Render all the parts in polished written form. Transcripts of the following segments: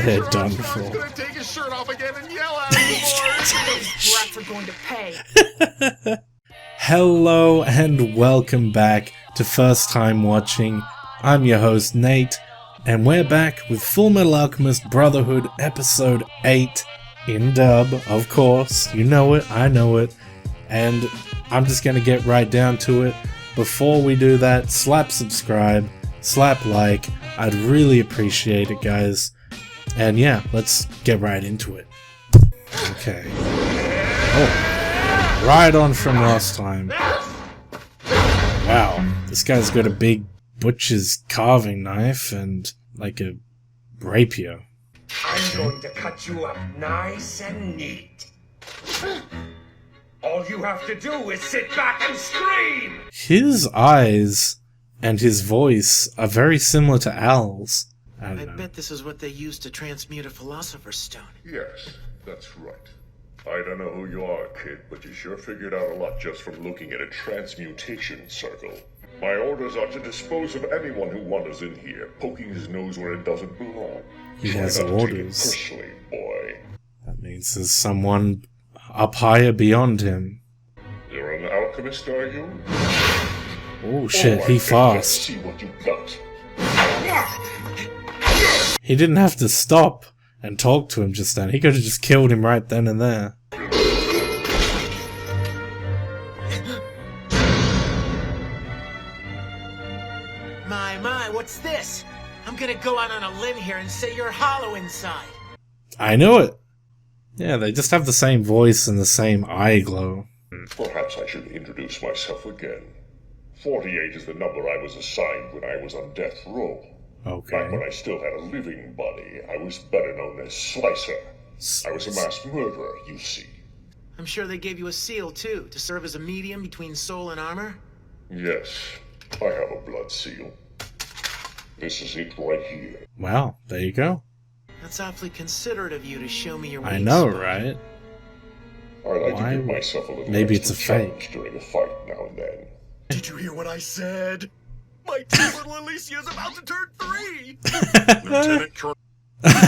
They're done for. He's gonna take his shirt off again and yell at him more. Those brats are going to pay. Hello and welcome back to First Time Watching. I'm your host Nate, and we're back with Fullmetal Alchemist Brotherhood Episode 8 in dub, of course. You know it, I know it, and I'm just gonna get right down to it. Before we do that, slap subscribe, slap like, I'd really appreciate it, guys. And yeah, let's get right into it. Okay. Oh, right on from last time. Wow, this guy's got a big butcher's carving knife and like a rapier. I'm going to cut you up nice and neat. All you have to do is sit back and scream! His eyes and his voice are very similar to Al's. I bet this is what they use to transmute a philosopher's stone. Yes, that's right. I don't know who you are, kid, but you sure figured out a lot just from looking at a transmutation circle. My orders are to dispose of anyone who wanders in here, poking his nose where it doesn't belong. He has Try not to take it orders. personally, boy. That means there's someone up higher beyond him. You're an alchemist, are you? Oh shit, he Let's fast. see what you got. He didn't have to stop and talk to him just then. He could have just killed him right then and there. My, what's this? I'm gonna go out on a limb here and say you're hollow inside. I knew it! Yeah, they just have the same voice and the same eye glow. Perhaps I should introduce myself again. 48 is the number I was assigned when I was on death row. Back when Okay. I still had a living body, I was better known as Slicer. I was a mass murderer, you see. I'm sure they gave you a seal, too, to serve as a medium between soul and armor? Yes, I have a blood seal. This is it right here. Wow, there you go. That's awfully considerate of you to show me your weak I know, spot. right? I like Why to give would- myself a little maybe it's extra a challenge fake. during a fight now and then. Did you hear what I said? My two little Alicia's about to turn 3! Lieutenant Colonel,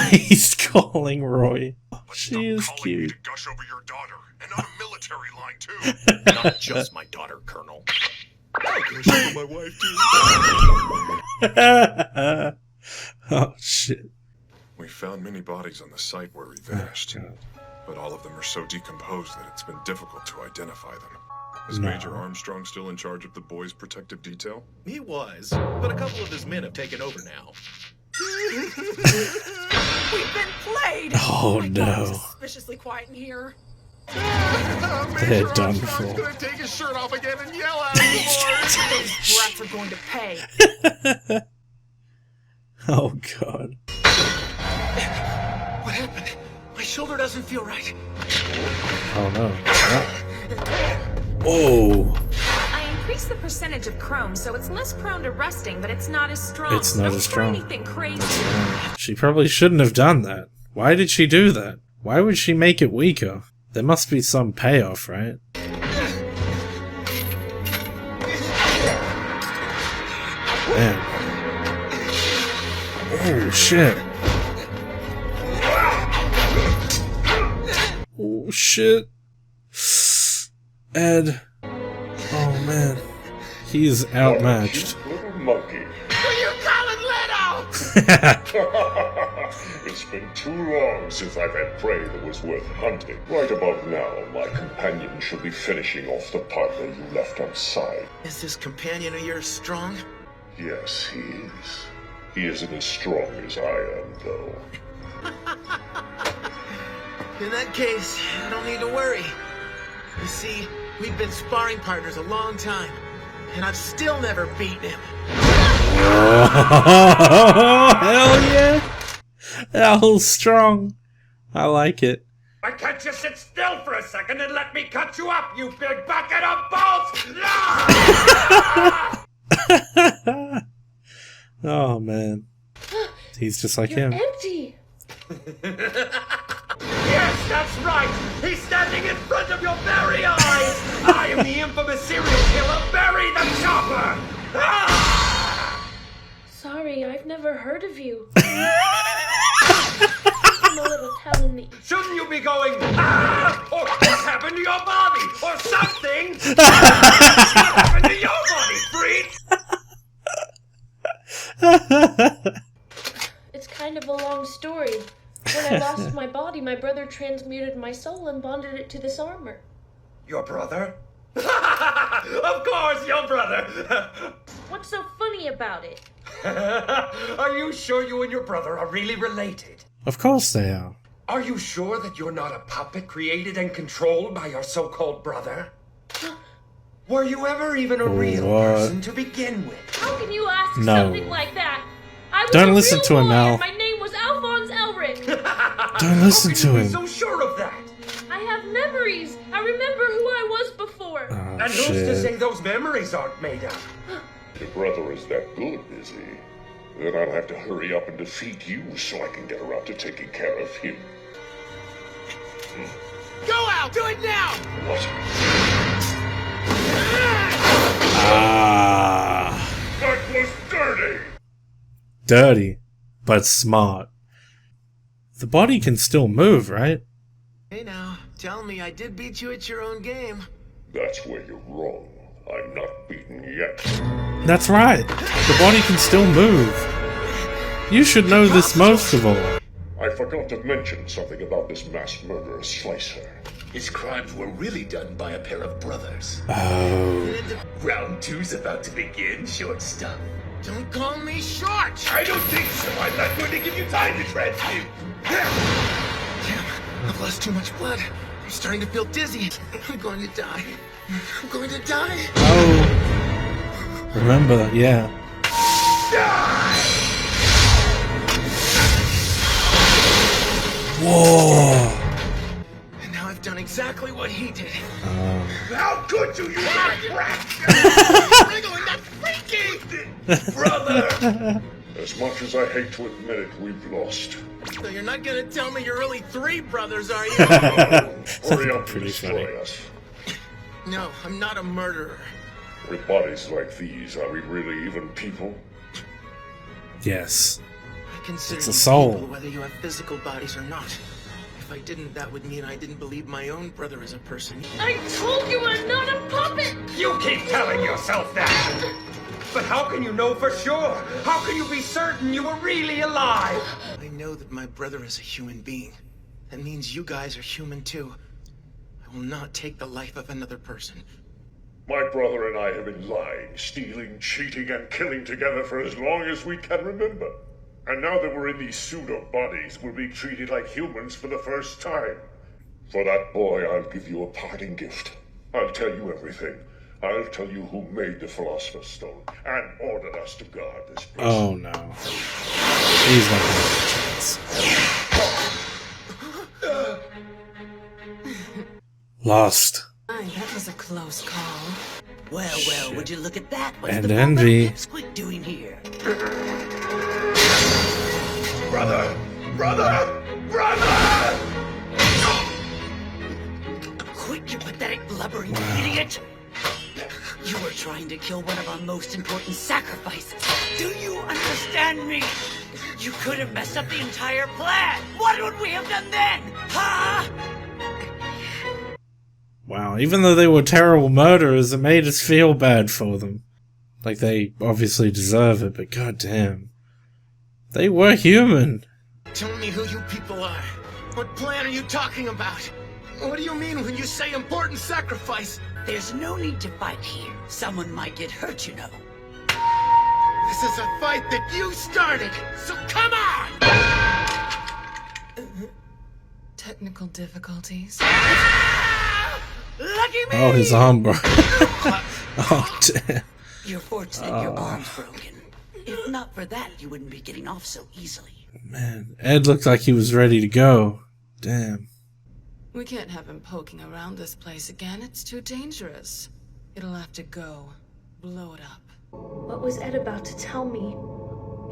He's calling Roy. She stop is calling me cute. to gush over your daughter. And on a military line, too. Not just my daughter, Colonel. I gush over my wife, too. Oh shit. We found many bodies on the site where we vanished, God. but all of them are so decomposed that it's been difficult to identify them. Is No. Major Armstrong still in charge of the boys' protective detail? He was, but a couple of his men have taken over now. We've been played! Oh My God, no. it's suspiciously quiet in here. They're done He's for. gonna take his shirt off again and yell at him more. Those brats are going to pay. Oh god. What happened? My shoulder doesn't feel right. Oh no. Whoa. I increased the percentage of chrome, so it's less prone to rusting, but it's not as strong. It's not Don't as try strong. anything crazy. She probably shouldn't have done that. Why did she do that? Why would she make it weaker? There must be some payoff, right? Man. Oh shit. Oh shit. Ed. Oh man. He's outmatched. Cute little monkey. You call it Leto! It's been too long since I've had prey that was worth hunting. Right about now, my companion should be finishing off the partner you left outside. Is this companion of yours strong? Yes, he is. He isn't as strong as I am, though. In that case, I don't need to worry. You see, we've been sparring partners a long time, and I've still never beaten him. Oh, hell yeah! Al's strong. I like it. Why can't you sit still for a second and let me cut you up, you big bucket of balls? Ah! Oh man. He's just like him. Empty. Yes, that's right! He's standing in front of your very eyes! I am the infamous serial killer, Barry the Chopper! Ah! Sorry, I've never heard of you. thing? What happened to your body, freak? It's kind of a long story. When I lost my body, my brother transmuted my soul and bonded it to this armor. Your brother? Of course, your brother! What's so funny about it? Are you sure you and your brother are really related? Of course they are. Are you sure that you're not a puppet created and controlled by your so-called brother? Were you ever even a real person to begin with? How can you ask No. something like that? I was Don't a listen real to him, boy Al. and my name was Alphonse Elric. Don't listen How to can you him. be so sure of that? I have memories. I remember who I was before. Oh, And who's to shit. say those memories aren't made up? Your brother is that good, is he? Then I'll have to hurry up and defeat you so I can get around to taking care of him. Go out! Do it now! What? Ah. That was dirty! Dirty, but smart. The body can still move, right? Hey now, tell me I did beat you at your own game. That's where you're wrong. I'm not beaten yet. That's right. The body can still move. You should know this most of all. I forgot to mention something about this mass murderer Slicer. His crimes were really done by a pair of brothers. Oh. Round two's about to begin, short stuff. Don't call me short! I don't think so. I'm not going to give you time to transmute. Damn, I've lost too much blood. I'm starting to feel dizzy. I'm going to die. I'm going to die. Oh. Remember, yeah. Whoa. And now I've done exactly what he did. How could you brat? Wriggling, that's freaky! Brother! As much as I hate to admit it, we've lost. So you're not gonna tell me you're really 3 brothers, are you? Hurry up and Pretty destroy funny. us. No, I'm not a murderer. With bodies like these, are we really even people? Yes. I consider It's a you soul. people whether you have physical bodies or not. If I didn't, that would mean I didn't believe my own brother as a person. I told you I'm not a puppet. You keep telling yourself that! But how can you know for sure? How can you be certain you were really alive? I know that my brother is a human being. That means you guys are human too. I will not take the life of another person. My brother and I have been lying, stealing, cheating, and killing together for as long as we can remember. And now that we're in these pseudo-bodies, we're being treated like humans for the first time. For that boy, I'll give you a parting gift. I'll tell you everything. I'll tell you who made the Philosopher's Stone and ordered us to guard this place. Oh no. He's not gonna have a chance. Lost. That was a close call. Well, Shit. would you look at that? What's And the envy. Pipsqueak doing here? Brother! Brother! Brother! Quit, you pathetic, blubbering idiot! You were trying to kill one of our most important sacrifices. Do you understand me? You could have messed up the entire plan. What would we have done then? Huh? Wow, even though they were terrible murderers, it made us feel bad for them. Like, they obviously deserve it, but goddamn. They were human. Tell me who you people are. What plan are you talking about? What do you mean when you say important sacrifice? There's no need to fight here. Someone might get hurt, you know. This is a fight that you started, so come on! Technical difficulties. Lucky me! Oh, his arm broke. Oh, damn. You're fortunate your arm's broken. If not for that, you wouldn't be getting off so easily. Man, Ed looked like he was ready to go. Damn. We can't have him poking around this place again. It's too dangerous. It'll have to go. Blow it up. What was Ed about to tell me?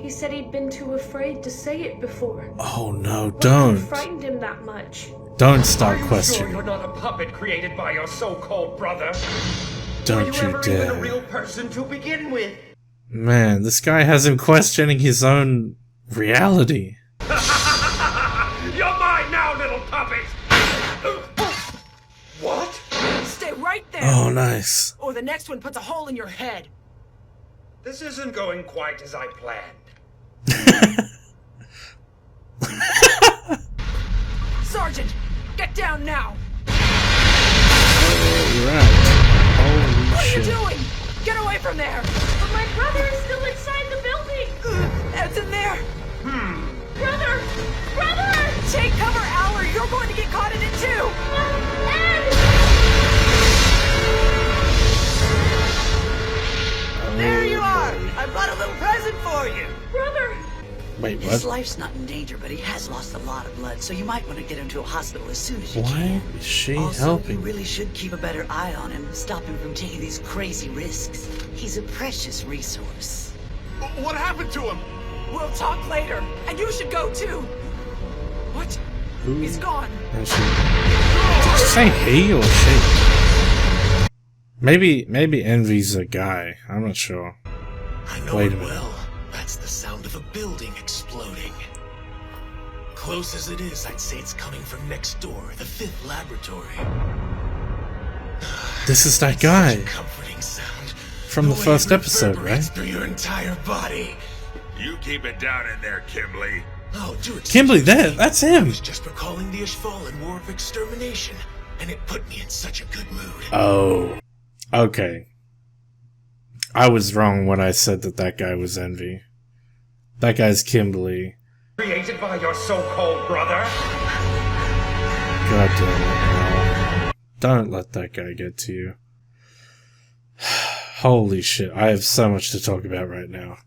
He said he'd been too afraid to say it before. Oh no, What don't. frightened him that much? Don't Are start you sure questioning. you're not a puppet created by your so-called brother? Don't Were you you ever even a dare. real person to begin with? Man, this guy has him questioning his own reality. You're mine now, little puppet! What? Stay right right there. Oh, nice. Or the next one puts a hole in your head. This isn't going quite as I planned. Sergeant, get down now. Alright. Holy What shit. are you doing? Get away from there. But my brother is still inside the building. Ed's in there. Brother! Brother! Take cover, Al, or you're going to get caught in it too. Ed! There you are. I brought a little present for you. Brother! Wait, His what? life's not in danger, but he has lost a lot of blood, so you might want to get him to a hospital as soon as you Why can. is she Also, helping? you really should keep a better eye on him, stop him from taking these crazy risks. He's a precious resource. What happened to him? We'll talk later, and you should go too. What? Who? He's gone. Is she? Did you say he or she? Maybe Envy's a guy. I'm not sure. I know Wait it a minute. well. That's the sound of a building exploding. Close as it is, I'd say it's coming from next door, the 5th laboratory. This is that guy Such a comforting sound. from the way first it episode, reverberates right? Through your entire body. You keep it down in there, Kimberly. Oh, do it. Kimberly, that's I him. was just recalling the Ishvalan War of Extermination, and it put me in such a good mood. Oh, okay. I was wrong when I said that guy was Envy. That guy's Kimberly. Created by your so-called brother? God damn it, Al. Don't let that guy get to you. Holy shit, I have so much to talk about right now.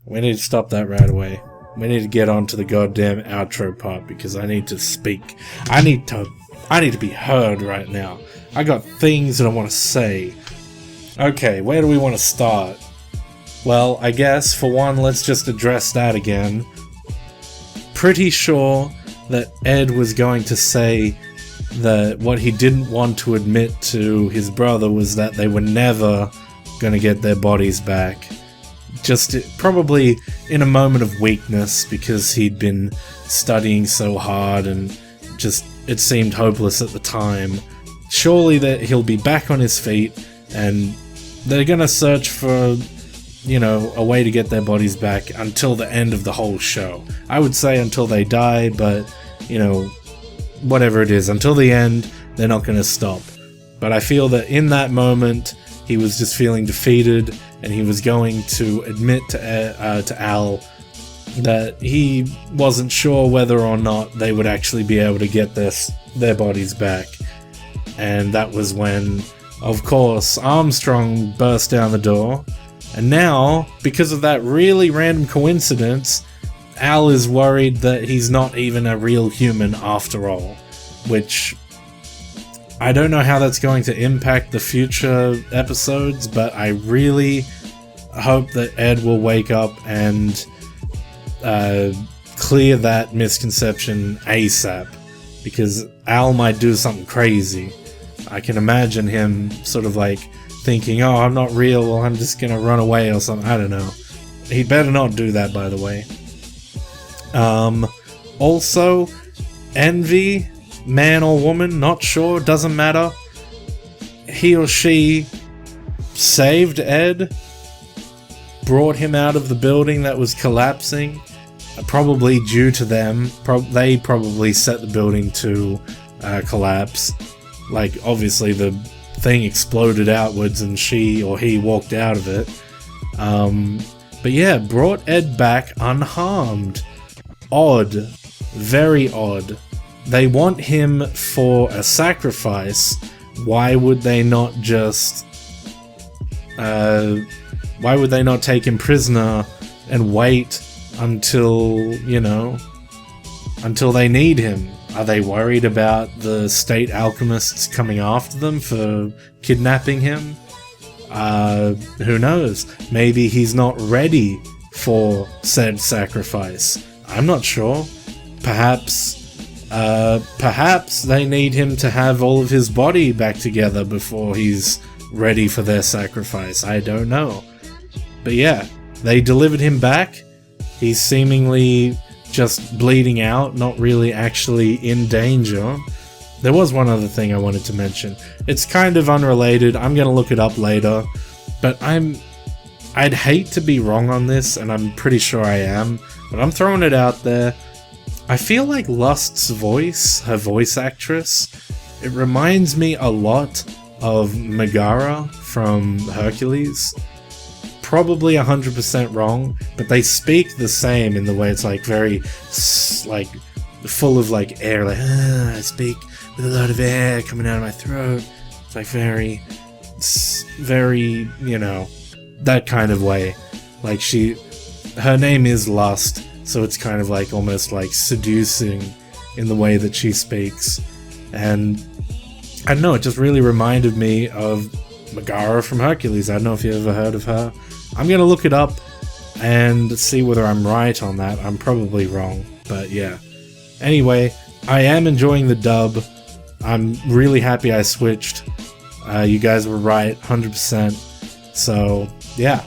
We need to stop that right away. We need to get on to the goddamn outro part because I need to speak. I need to be heard right now. I got things that I want to say. Okay, where do we want to start? Well, I guess, for one, let's just address that again. Pretty sure that Ed was going to say that what he didn't want to admit to his brother was that they were never going to get their bodies back. Just probably in a moment of weakness because he'd been studying so hard and just it seemed hopeless at the time. Surely that he'll be back on his feet and they're gonna search for, you know, a way to get their bodies back until the end of the whole show. I would say until they die, but, you know, whatever it is, until the end, they're not gonna stop. But I feel that in that moment, he was just feeling defeated, and he was going to admit to Al that he wasn't sure whether or not they would actually be able to get their bodies back. And that was when, of course, Armstrong burst down the door. And now, because of that really random coincidence, Al is worried that he's not even a real human after all. Which, I don't know how that's going to impact the future episodes, but I really hope that Ed will wake up and clear that misconception ASAP. Because Al might do something crazy. I can imagine him sort of like thinking, oh, I'm not real, well, I'm just gonna run away or something. I don't know. He better not do that, by the way. Also, Envy, man or woman, not sure, doesn't matter. He or she saved Ed, brought him out of the building that was collapsing, probably due to them. They probably set the building to collapse. Like, obviously the thing exploded outwards and she or he walked out of it. But yeah, brought Ed back unharmed. Odd. Very odd. They want him for a sacrifice. Why would they not just... why would they not take him prisoner and wait until, you know, until they need him? Are they worried about the state alchemists coming after them for kidnapping him? Who knows? Maybe he's not ready for said sacrifice. I'm not sure. Perhaps they need him to have all of his body back together before he's ready for their sacrifice. I don't know. But yeah, they delivered him back. He's seemingly just bleeding out, not really actually in danger. there was one other thing I wanted to mention. It's kind of unrelated. I'm gonna look it up later, but I'd hate to be wrong on this, and I'm pretty sure I am, but I'm throwing it out there. I feel like Lust's voice, her voice actress, it reminds me a lot of Megara from Hercules. Probably 100% wrong, but they speak the same in the way it's like very, like, full of like air, like, I speak with a lot of air coming out of my throat. It's like very, you know, that kind of way. Like her name is Lust, so it's kind of like almost like seducing in the way that she speaks. And I don't know, it just really reminded me of Megara from Hercules. I don't know if you ever heard of her. I'm gonna look it up and see whether I'm right on that. I'm probably wrong, but yeah. Anyway, I am enjoying the dub. I'm really happy I switched. You guys were right, 100%. So, yeah.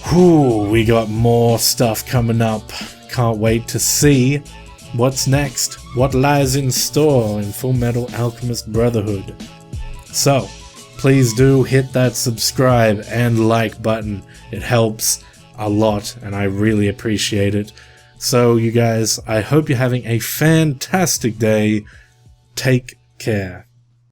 Whew, we got more stuff coming up. Can't wait to see what's next. What lies in store in Fullmetal Alchemist Brotherhood. So, please do hit that subscribe and like button. It helps a lot and I really appreciate it. So you guys, I hope you're having a fantastic day. Take care.